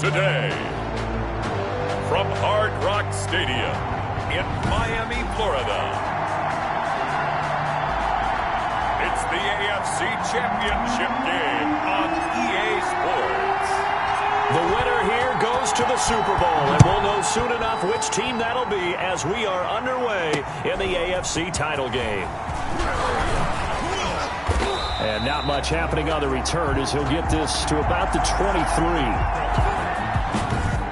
today, from Hard Rock Stadium in Miami, Florida, it's the AFC Championship game on EA Sports. The winner here goes to the Super Bowl, and we'll know soon enough which team that'll be as we are underway in the AFC title game. And not much happening on the return as he'll get this to about the 23.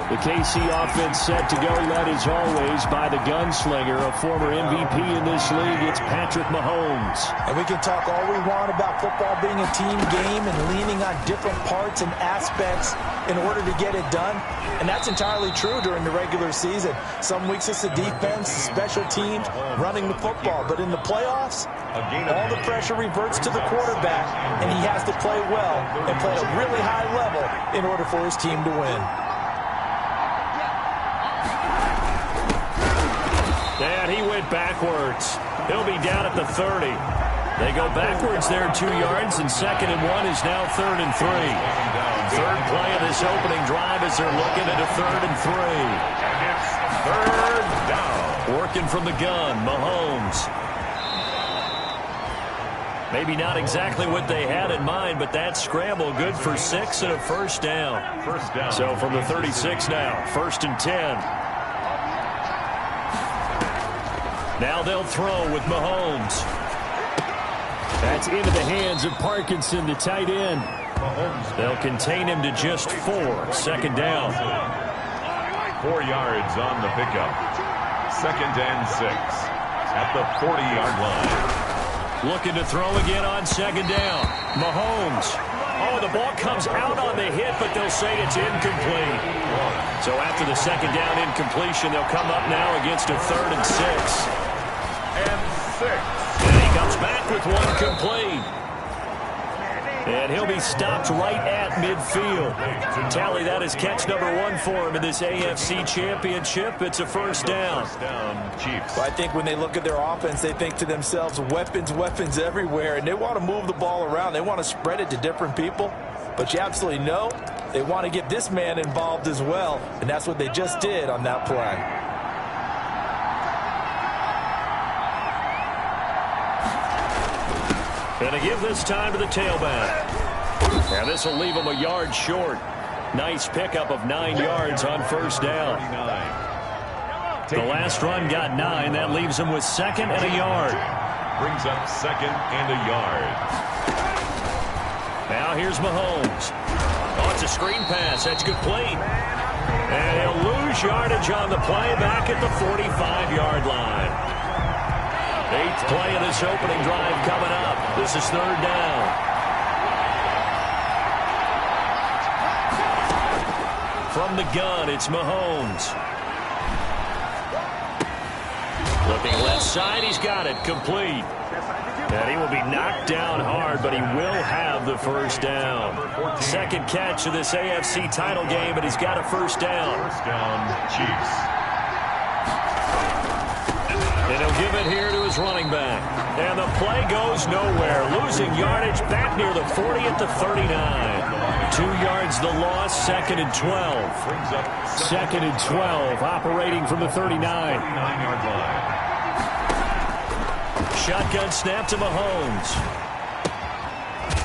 The KC offense set to go, led as always by the gunslinger, a former MVP in this league. It's Patrick Mahomes. And we can talk all we want about football being a team game and leaning on different parts and aspects in order to get it done. And that's entirely true during the regular season. Some weeks it's the defense, the special teams, running the football. But in the playoffs, all the pressure reverts to the quarterback, and he has to play well and play at a really high level in order for his team to win. And he went backwards. He'll be down at the 30. They go backwards there 2 yards, and 2nd and 1 is now 3rd and 3. Third play of this opening drive as they're looking at a 3rd and 3. And it's 3rd down. Working from the gun, Mahomes. Maybe not exactly what they had in mind, but that scramble good for 6 and a first down. So from the 36 now, 1st and 10. Now they'll throw with Mahomes. That's into the hands of Parkinson, the tight end. They'll contain him to just 4. 2nd down. 4 yards on the pickup. 2nd and 6 at the 40-yard line. Looking to throw again on 2nd down. Mahomes. Oh, the ball comes out on the hit, but they'll say it's incomplete. So after the 2nd down incompletion, they'll come up now against a 3rd and 6. And 6. And he comes back with one complete. And he'll be stopped right at midfield. Tally, that is catch number 1 for him in this AFC Championship. It's a first down. Chiefs. Well, I think when they look at their offense, they think to themselves, weapons, weapons everywhere, and they want to move the ball around. They want to spread it to different people. But you absolutely know they want to get this man involved as well, and that's what they just did on that play. Gonna give this time to the tailback. And this will leave him a yard short. Nice pickup of 9 yards on first down. The last run got 9. That leaves him with 2nd and a yard. Brings up 2nd and a yard. Now here's Mahomes. Oh, it's a screen pass. That's complete. And he'll lose yardage on the play back at the 45-yard line. 8th play of this opening drive coming up. This is 3rd down. From the gun, it's Mahomes. Looking left side, he's got it. Complete. And he will be knocked down hard, but he will have the first down. 2nd catch of this AFC title game, and he's got a first down. First down, Chiefs. And he'll give it here to his running back. And the play goes nowhere. Losing yardage back near the 40 at the 39. 2 yards the loss, 2nd and 12. 2nd and 12, operating from the 39. 39-yard line. Shotgun snap to Mahomes.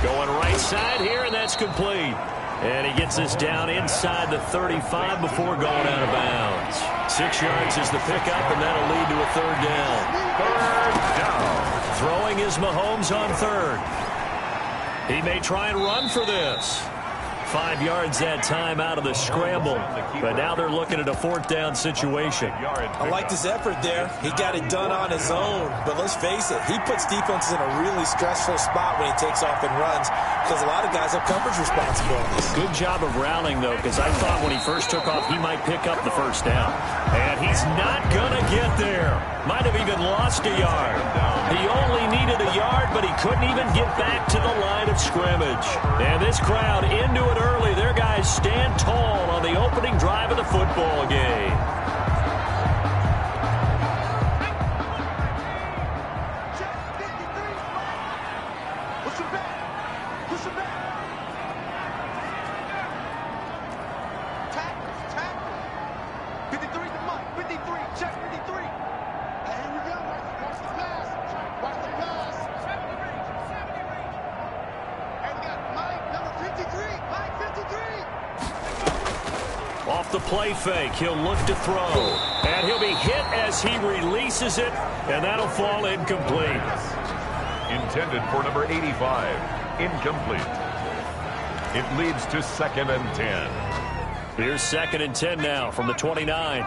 Going right side here, and that's complete. And he gets this down inside the 35 before going out of bounds. 6 yards is the pickup, and that'll lead to a 3rd down. 3rd down. Throwing is Mahomes on 3rd. He may try and run for this. 5 yards that time out of the scramble. But now they're looking at a 4th down situation. I liked his effort there. He got it done on his own. But let's face it, he puts defenses in a really stressful spot when he takes off and runs because a lot of guys have coverage responsibilities. Good job of rallying, though, because I thought when he first took off, he might pick up the first down. And he's not going to get there. Might have even lost a yard. He only needed a yard, but he couldn't even get back to the line of scrimmage. And this crowd into it early. Their guys stand tall on the opening drive of the football game. Check 53. Hey, here we go. Watch the pass. Watch the pass. 70 reach. 70 reach. And we got Mike, number 53. Mike, 53. Off the play fake, he'll look to throw. And he'll be hit as he releases it, and that'll fall incomplete. Intended for number 85. Incomplete. It leads to 2nd and 10. Here's 2nd and 10 now from the 29.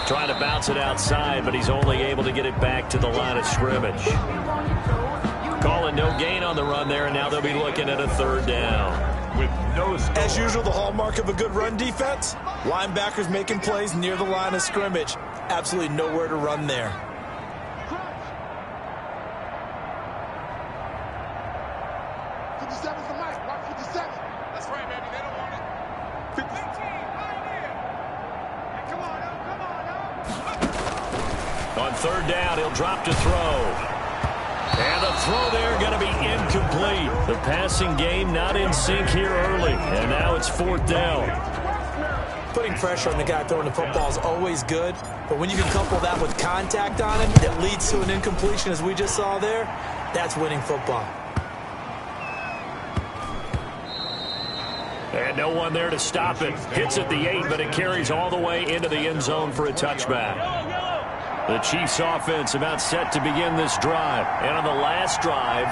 Trying to bounce it outside, but he's only able to get it back to the line of scrimmage. Calling no gain on the run there, and now they'll be looking at a 3rd down. With no score. As usual, the hallmark of a good run defense, linebackers making plays near the line of scrimmage. Absolutely nowhere to run there. 57 for Mike. Watch 57. That's right, baby. They don't want it. 15. Hey, come on, On 3rd down, he'll drop to throw. And the throw there going to be incomplete. The passing game not in sync here early. And now it's 4th down. Putting pressure on the guy throwing the football is always good, but when you can couple that with contact on him that leads to an incompletion as we just saw there, that's winning football. And no one there to stop it. Hits at the 8, but it carries all the way into the end zone for a touchback. The Chiefs offense about set to begin this drive. And on the last drive,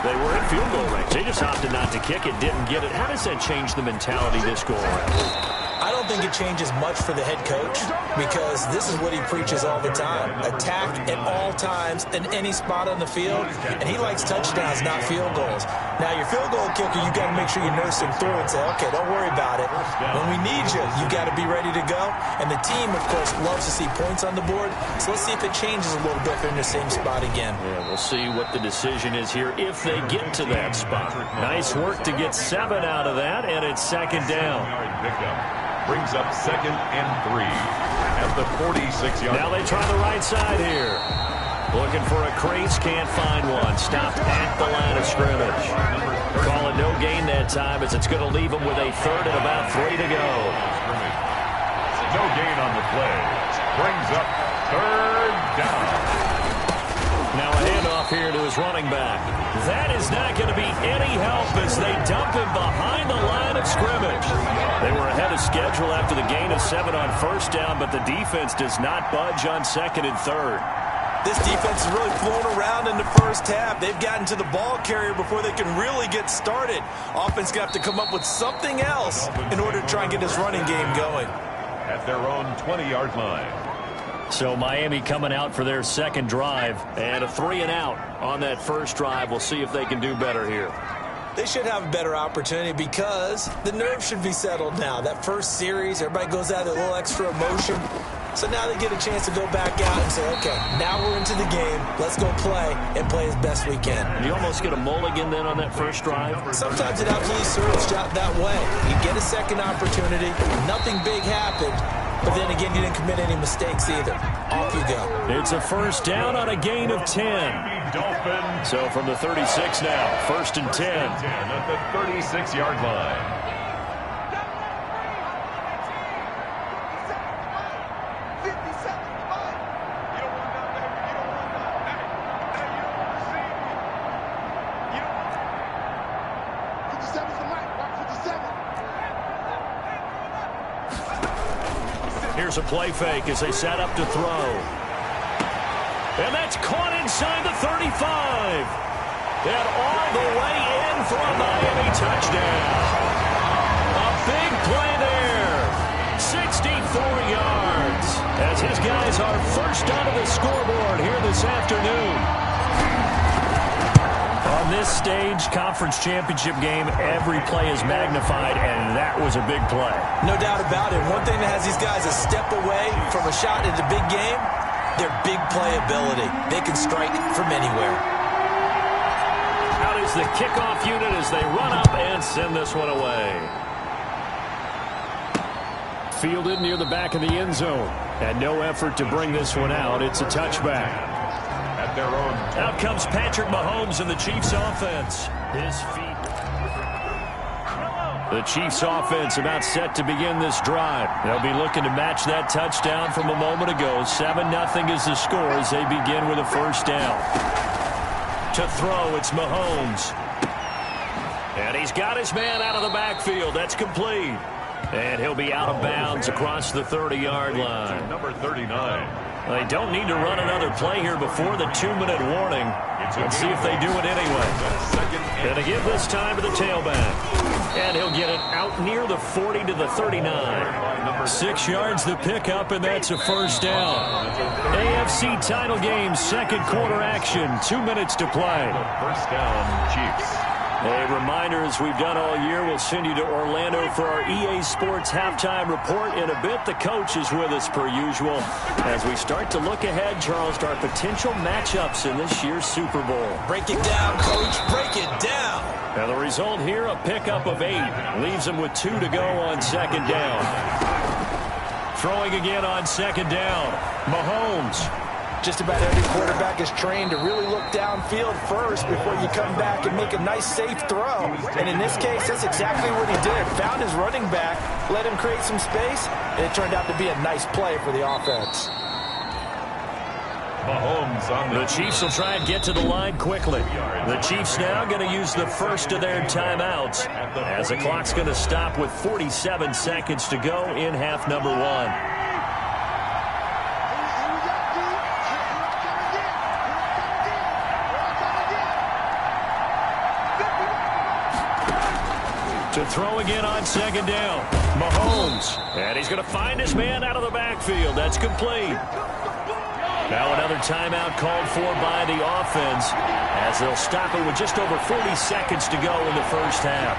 they were in field goal range. They just opted not to kick it, didn't get it. How does that change the mentality this go around? I don't think it changes much for the head coach because this is what he preaches all the time. Attack at all times in any spot on the field, and he likes touchdowns, not field goals. Now, your field goal kicker, you got to make sure you nurse him through and say, okay, don't worry about it. When we need you, you got to be ready to go. And the team, of course, loves to see points on the board, so let's see if it changes a little bit if they're in the same spot again. Yeah, we'll see what the decision is here if they get to that spot. Nice work to get 7 out of that, and it's 2nd down. Brings up 2nd and 3 at the 46-yard. Now they try the right side here. Looking for a crease, can't find one. Stopped at the line of scrimmage. Calling no gain that time as it's going to leave them with a 3rd and about 3 to go. No gain on the play. Brings up 3rd down. Now a handoff here to his running back. That is not going to be any help as they dump him behind the line of scrimmage. They were ahead of schedule after the gain of 7 on 1st down, but the defense does not budge on 2nd and 3rd. This defense has really flown around in the first half. They've gotten to the ball carrier before they can really get started. Offense going to have to come up with something else in order to try and get this running game going. At their own 20-yard line. So Miami coming out for their 2nd drive and a 3 and out on that 1st drive. We'll see if they can do better here. They should have a better opportunity because the nerves should be settled now. That first series, everybody goes out with a little extra emotion. So now they get a chance to go back out and say, okay, now we're into the game. Let's go play and play as best we can. You almost get a mulligan then on that 1st drive? Sometimes it absolutely serves that way. You get a 2nd opportunity. Nothing big happened. But then again, you didn't commit any mistakes either. Off you go. It's a 1st down on a gain of 10. So from the 36 now, 1st and 10. At the 36-yard line. Here's a play fake as they set up to throw. And that's caught inside the 35. And all the way in for a Miami touchdown. A big play there. 64 yards. As his guys are first onto the scoreboard here this afternoon. On this stage, conference championship game, every play is magnified, and that was a big play. No doubt about it. One thing that has these guys a step away from a shot at the big game, their big playability. They can strike from anywhere. Out is the kickoff unit as they run up and send this one away. Fielded near the back of the end zone, and no effort to bring this one out. It's a touchback. Their own. Out comes Patrick Mahomes and the Chiefs offense. His feet. The Chiefs offense about set to begin this drive. They'll be looking to match that touchdown from a moment ago. 7-0 is the score as they begin with a first down. To throw, it's Mahomes. And he's got his man out of the backfield. That's complete. And he'll be out of bounds across the 30-yard line. Number 39. They don't need to run another play here before the 2-minute warning. Let's see if they do it anyway. Going to give this time to the tailback. And he'll get it out near the 40 to the 39. 6 yards the pickup, and that's a first down. AFC title game, second quarter action. 2 minutes to play. First down, Chiefs. A reminder, as we've done all year, we'll send you to Orlando for our EA Sports halftime report in a bit. The coach is with us per usual as we start to look ahead, Charles, to our potential matchups in this year's Super Bowl. Break it down, Coach. Break it down. Now the result here, a pickup of 8. Leaves them with 2 to go on second down. Throwing again on second down. Mahomes. Just about every quarterback is trained to really look downfield first before you come back and make a nice, safe throw. And in this case, that's exactly what he did. Found his running back, let him create some space, and it turned out to be a nice play for the offense. Mahomes on the Chiefs will try and get to the line quickly. The Chiefs now going to use the first of their timeouts as the clock's going to stop with 47 seconds to go in half number 1. To throw again on second down. Mahomes. And he's going to find his man out of the backfield. That's complete. Now another timeout called for by the offense as they'll stop it with just over 40 seconds to go in the first half.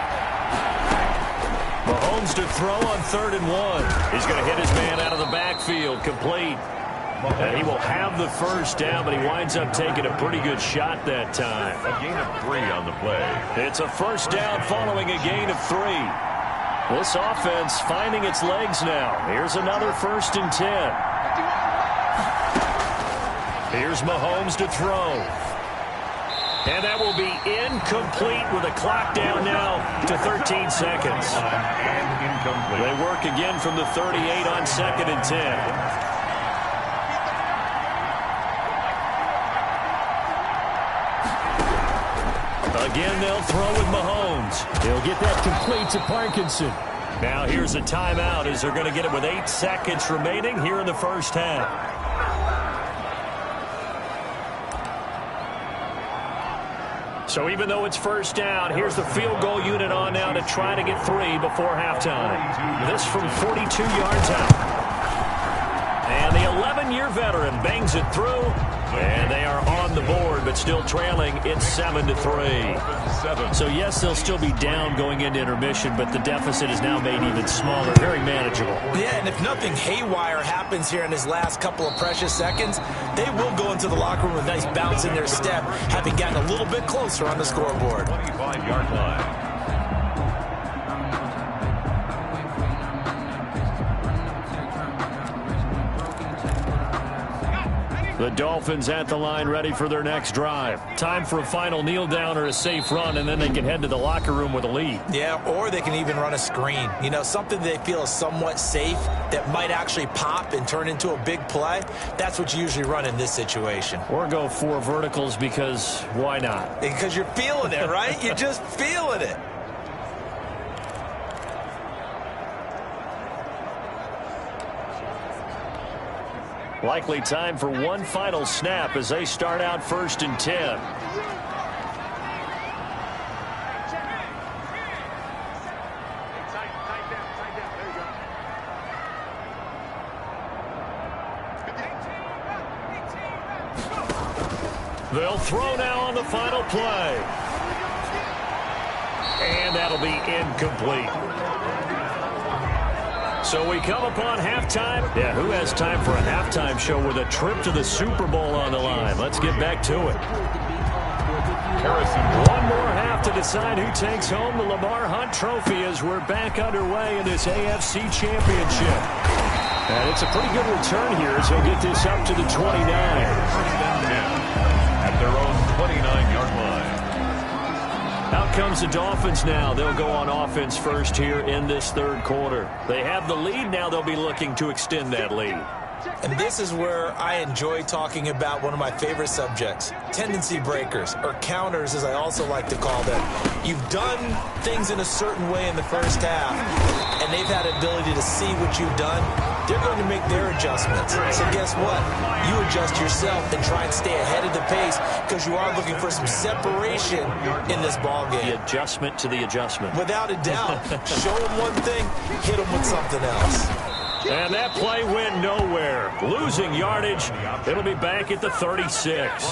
Mahomes to throw on 3rd and 1. He's going to hit his man out of the backfield. Complete. And he will have the first down, but he winds up taking a pretty good shot that time. A gain of 3 on the play. It's a first down following a gain of 3. This offense finding its legs now. Here's another 1st and 10. Here's Mahomes to throw. And that will be incomplete with a clock down now to 13 seconds. And incomplete. They work again from the 38 on 2nd and 10. Again, they'll throw with Mahomes. He'll get that complete to Parkinson. Now here's a timeout as they're going to get it with 8 seconds remaining here in the first half. So even though it's first down, here's the field goal unit on now to try to get 3 before halftime. This from 42 yards out. And the 11-year veteran bangs it through. And they are on the board, but still trailing. It's 7-3. So, yes, they'll still be down going into intermission, but the deficit is now made even smaller. Very manageable. Yeah, and if nothing haywire happens here in his last couple of precious seconds, they will go into the locker room with a nice bounce in their step, having gotten a little bit closer on the scoreboard. 25-yard line. The Dolphins at the line ready for their next drive. Time for a final kneel down or a safe run, and then they can head to the locker room with a lead. Yeah, or they can even run a screen. You know, something they feel is somewhat safe that might actually pop and turn into a big play. That's what you usually run in this situation. Or go 4 verticals because why not? Because you're feeling it, right? You're just feeling it. Likely time for one final snap as they start out 1st and 10. They'll throw now on the final play. And that'll be incomplete. So we come upon halftime. Yeah, who has time for a halftime show with a trip to the Super Bowl on the line? Let's get back to it. One more half to decide who takes home the Lamar Hunt Trophy as we're back underway in this AFC Championship. And it's a pretty good return here as he'll get this up to the 29. At their own 29-yard line. Out comes the Dolphins now. They'll go on offense first here in this third quarter. They have the lead. Now they'll be looking to extend that lead. And this is where I enjoy talking about one of my favorite subjects, tendency breakers, or counters as I also like to call them. You've done things in a certain way in the first half, and they've had the ability to see what you've done. They're going to make their adjustments. So guess what? You adjust yourself and try and stay ahead of the pace because you are looking for some separation in this ballgame. The adjustment to the adjustment. Without a doubt. Show them one thing, hit them with something else. And that play went nowhere. Losing yardage. It'll be back at the 36.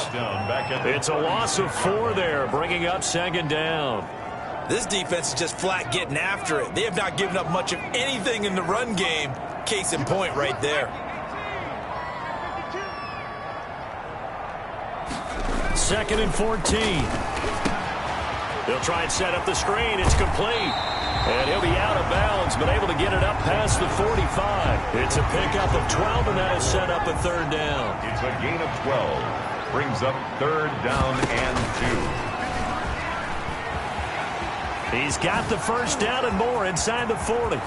It's a loss of 4 there, bringing up second down. This defense is just flat getting after it. They have not given up much of anything in the run game. Case in point right there. Second and 14. They'll try and set up the screen. It's complete. And he'll be out of bounds, but able to get it up past the 45. It's a pickup of 12, and that'll set up a third down. It's a gain of 12. Brings up third down and 2. He's got the first down and more inside the 40.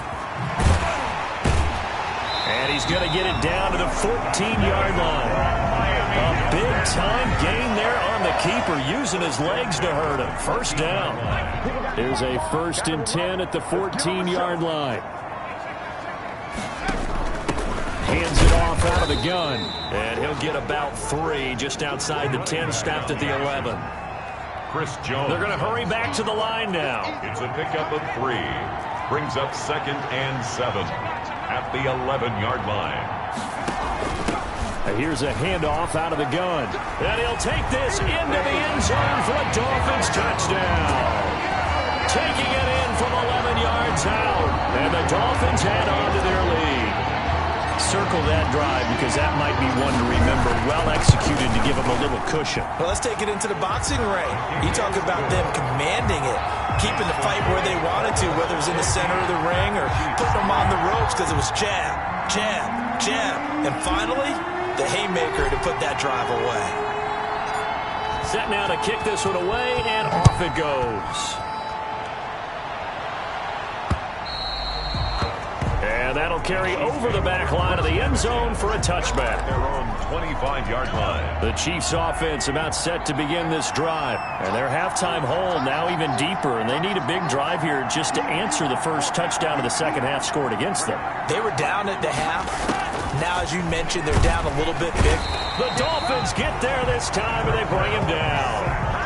And he's going to get it down to the 14-yard line. A big-time gain there on the keeper, using his legs to hurt him. First down. Here's a 1st and 10 at the 14-yard line. Hands it off out of the gun. And he'll get about 3 just outside the 10, stopped at the 11. Chris Jones. They're going to hurry back to the line now. It's a pickup of 3. Brings up 2nd and 7 at the 11-yard line. Here's a handoff out of the gun. And he'll take this into the end zone for a Dolphins touchdown. Taking it in from 11 yards out. And the Dolphins add on to their lead. Circle that drive because that might be one to remember. Well executed to give them a little cushion. Well, let's take it into the boxing ring. You talk about them commanding it, keeping the fight where they wanted to, whether it was in the center of the ring or putting them on the ropes because it was jab, jab, jab. And finally, the haymaker to put that drive away. Set now to kick this one away, and off it goes. And that'll carry over the back line of the end zone for a touchback. Their own 25-yard line. The Chiefs offense about set to begin this drive. And their halftime hole now even deeper, and they need a big drive here just to answer the first touchdown of the second half scored against them. They were down at the half. Now, as you mentioned, they're down a little bit big. The Dolphins get there this time, and they bring him down.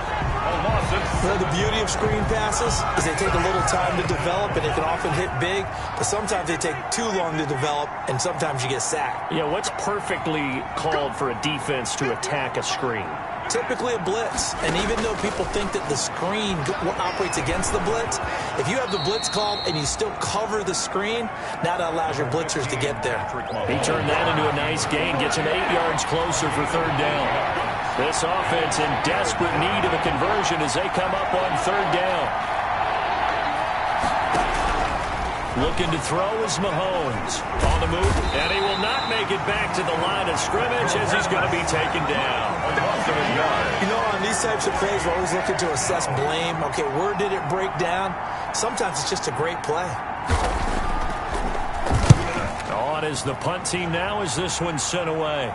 Well, the beauty of screen passes is they take a little time to develop, and they can often hit big, but sometimes they take too long to develop, and sometimes you get sacked. Yeah, what's perfectly called for a defense to attack a screen? Typically a blitz, and even though people think that the screen operates against the blitz, if you have the blitz called and you still cover the screen, now that allows your blitzers to get there. He turned that into a nice gain, gets him 8 yards closer for third down. This offense in desperate need of a conversion as they come up on third down. Looking to throw is Mahomes. On the move, and he will not make it back to the line of scrimmage as he's going to be taken down. You know, on these types of plays, we're always looking to assess blame. Okay, where did it break down? Sometimes it's just a great play. On is the punt team now as this one's sent away.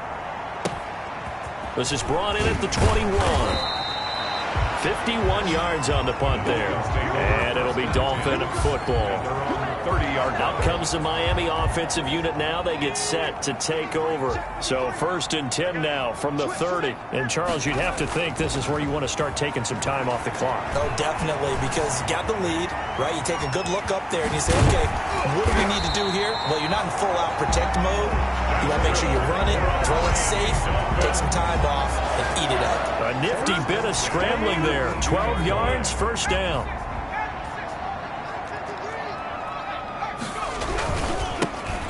This is brought in at the 21. 51 yards on the punt there. And it'll be Dolphin football. 30-yard. Out comes the Miami offensive unit now. They get set to take over. So 1st and 10 now from the 30. And, Charles, you'd have to think this is where you want to start taking some time off the clock. Oh, definitely, because you got the lead, right? You take a good look up there and you say, okay, what do we need to do here? Well, you're not in full-out protect mode. You want to make sure you run it, throw it safe, take some time off, and eat it up. A nifty bit of scrambling there. 12 yards, first down.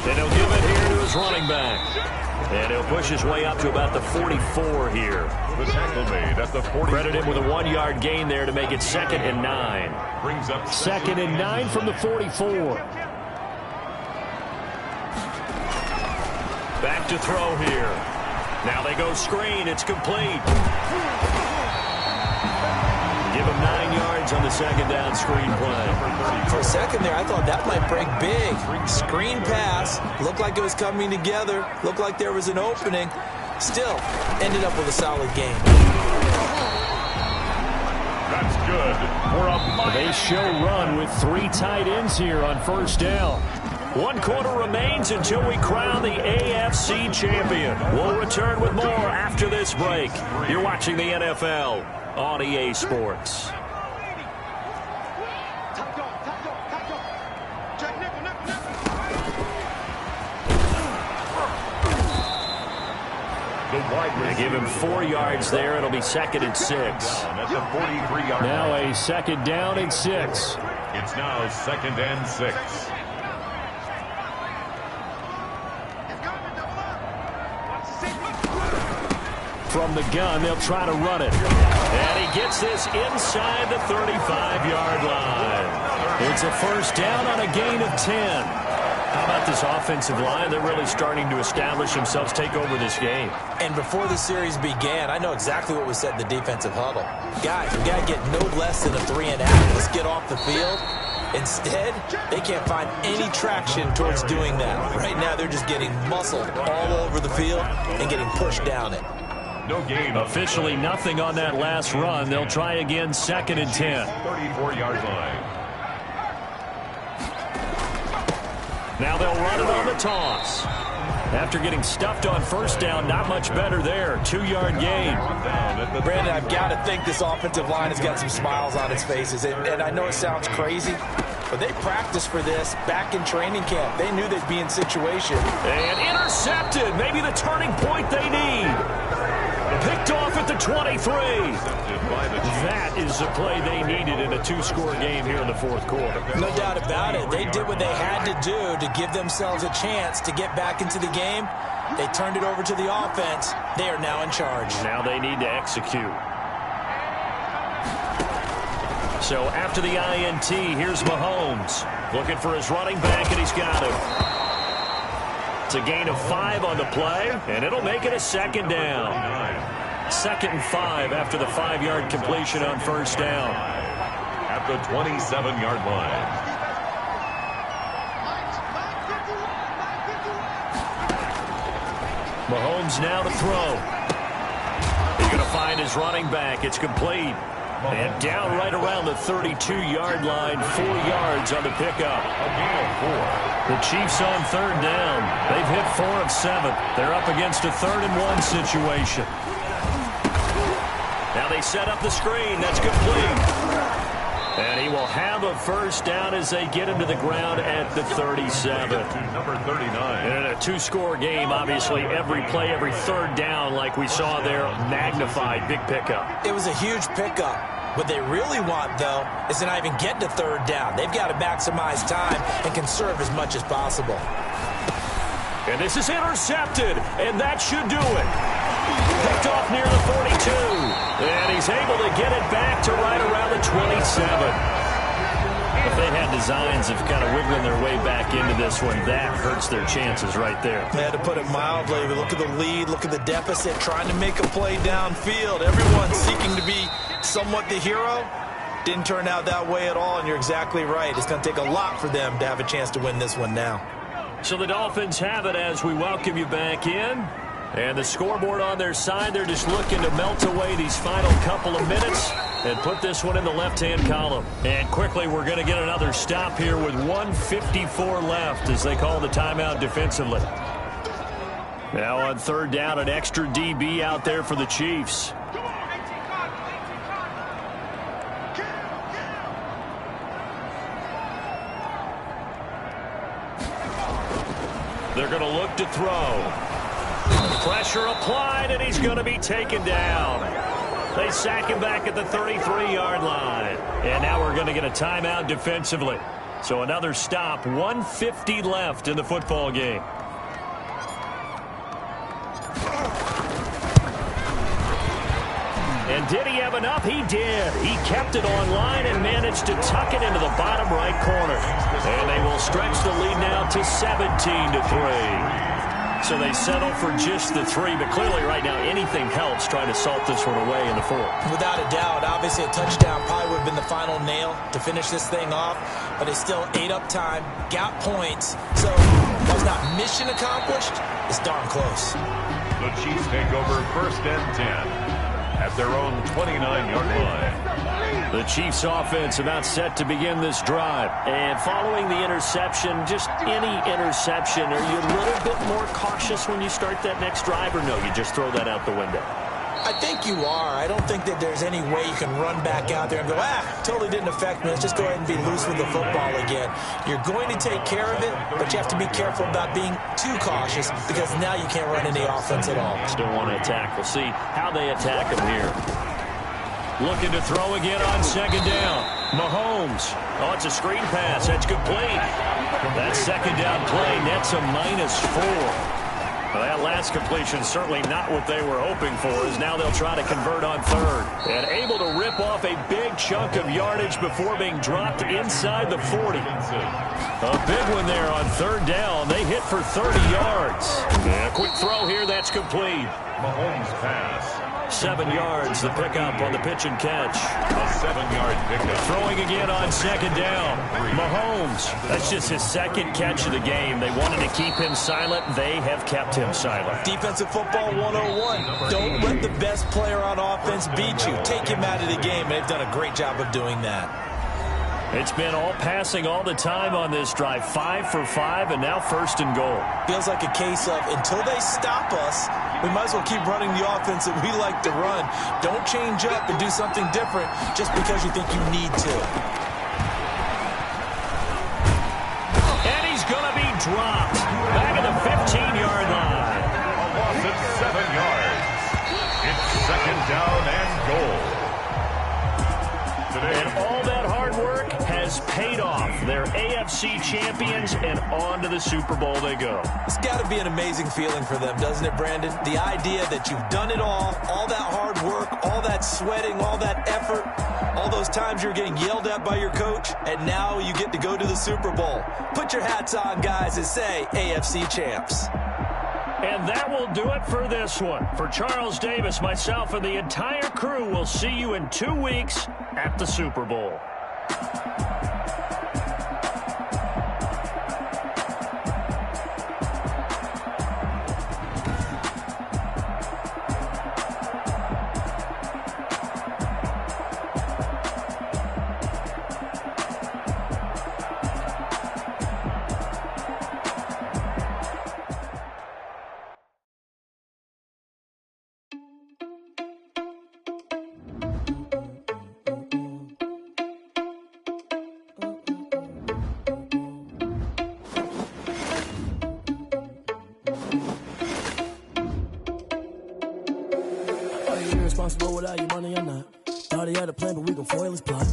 And he'll give it here to his running back. And he'll push his way up to about the 44 here. The tackle made at the 40. Credit him with a 1-yard gain there to make it 2nd and 9. Brings up 2nd and 9 from the 44. Back to throw here. Now they go screen. It's complete. Give him 9 yards on the second down screen play. For a second there, I thought that might break big. Screen pass. Looked like it was coming together. Looked like there was an opening. Still, ended up with a solid game. That's good for a They show run with 3 tight ends here on first down. 1 quarter remains until we crown the AFC champion. We'll return with more after this break. You're watching the NFL on EA Sports. They give him 4 yards there. It'll be 2nd and 6. At the 43-yard Now line. a 2nd down and 6. It's now 2nd and 6. From the gun, they'll try to run it. And he gets this inside the 35-yard line. It's a first down on a gain of 10. How about this offensive line? They're really starting to establish themselves, take over this game. And before the series began, I know exactly what was said in the defensive huddle. Guys, we got to get no less than a 3-and-out. Let's get off the field. Instead, they can't find any traction towards doing that. Right now, they're just getting muscled all over the field and getting pushed down it. No gain. Officially nothing on that last run. They'll try again, 2nd and 10. 34-yard line. Now they'll run it on the toss. After getting stuffed on first down, not much better there. 2-yard gain. Brandon, I've got to think this offensive line has got some smiles on its faces. And I know it sounds crazy, but they practiced for this back in training camp. They knew they'd be in situation. And intercepted. Maybe the turning point they need. Picked off at the 23. That is the play they needed in a 2-score game here in the 4th quarter. No doubt about it. They did what they had to do to give themselves a chance to get back into the game. They turned it over to the offense. They are now in charge. Now they need to execute. So after the INT, here's Mahomes. Looking for his running back, and he's got him. It's a gain of 5 on the play, and it'll make it a 2nd down. 2nd and 5 after the 5-yard completion on first down. At the 27-yard line. Mahomes now to throw. He's going to find his running back. It's complete. And down right around the 32-yard line, 4 yards on the pickup. A gain of 4. The Chiefs on 3rd down. They've hit 4 of 7. They're up against a 3rd and 1 situation. Now they set up the screen. That's complete. And he will have a first down as they get him to the ground at the 37. Number 39. And in a 2-score game, obviously, every play, every 3rd down, like we saw there, magnified. Big pickup. It was a huge pickup. What they really want, though, is to not even get to 3rd down. They've got to maximize time and conserve as much as possible. And this is intercepted, and that should do it. Picked off near the 42. And he's able to get it back to right around the 27. If they had designs of kind of wiggling their way back into this one, that hurts their chances right there. They had to put it mildly, but look at the lead, look at the deficit, trying to make a play downfield. Everyone seeking to be somewhat the hero. Didn't turn out that way at all, and you're exactly right. It's going to take a lot for them to have a chance to win this one now. So the Dolphins have it as we welcome you back in. And the scoreboard on their side, they're just looking to melt away these final couple of minutes and put this one in the left-hand column. And quickly, we're going to get another stop here with 1:54 left as they call the timeout defensively. Now on 3rd down, an extra DB out there for the Chiefs. They're going to look to throw. Pressure applied, and he's going to be taken down. They sack him back at the 33-yard line. And now we're going to get a timeout defensively. So another stop, 1:50 left in the football game. And did he have enough? He did. He kept it online and managed to tuck it into the bottom right corner. And they will stretch the lead now to 17-3. So they settle for just the 3, but clearly right now anything helps trying to salt this one away in the 4th. Without a doubt, obviously a touchdown probably would have been the final nail to finish this thing off, but it's still ate up time, got points, so that's not mission accomplished. It's darn close. The Chiefs take over 1st and 10 at their own 29-yard line. The Chiefs offense about set to begin this drive. And following the interception, just any interception, are you a little bit more cautious when you start that next drive, or no, you just throw that out the window? I think you are. I don't think that there's any way you can run back out there and go, totally didn't affect me. Let's just go ahead and be loose with the football again. You're going to take care of it, but you have to be careful about being too cautious because now you can't run any offense at all. Still want to attack. We'll see how they attack them here. Looking to throw again on 2nd down. Mahomes. Oh, it's a screen pass. That's complete. That 2nd down play nets a -4. Well, that last completion certainly not what they were hoping for, as now they'll try to convert on 3rd. And able to rip off a big chunk of yardage before being dropped inside the 40. A big one there on 3rd down. They hit for 30 yards. And a quick throw here. That's complete. Mahomes pass. 7 yards, the pickup on the pitch and catch. A 7-yard pickup. Throwing again on 2nd down. Mahomes, that's just his 2nd catch of the game. They wanted to keep him silent. They have kept him silent. Defensive football 101. Don't let the best player on offense beat you. Take him out of the game, and they've done a great job of doing that. It's been all passing all the time on this drive. 5 for 5, and now 1st and goal. Feels like a case of until they stop us, we might as well keep running the offense that we like to run. Don't change up and do something different just because you think you need to. And he's going to be dropped. Back at the 15-yard line. A loss of 7 yards. It's 2nd down and goal. And all that hard work has paid off. They're AFC champions, and on to the Super Bowl they go. It's got to be an amazing feeling for them, doesn't it, Brandon? The idea that you've done it all that hard work, all that sweating, all that effort, all those times you're getting yelled at by your coach, and now you get to go to the Super Bowl. Put your hats on, guys, and say AFC champs. And that will do it for this one. For Charles Davis, myself, and the entire crew, we'll see you in 2 weeks at the Super Bowl. Responsible without your money or not. Thought he had a plan, but we gon' foil his plot.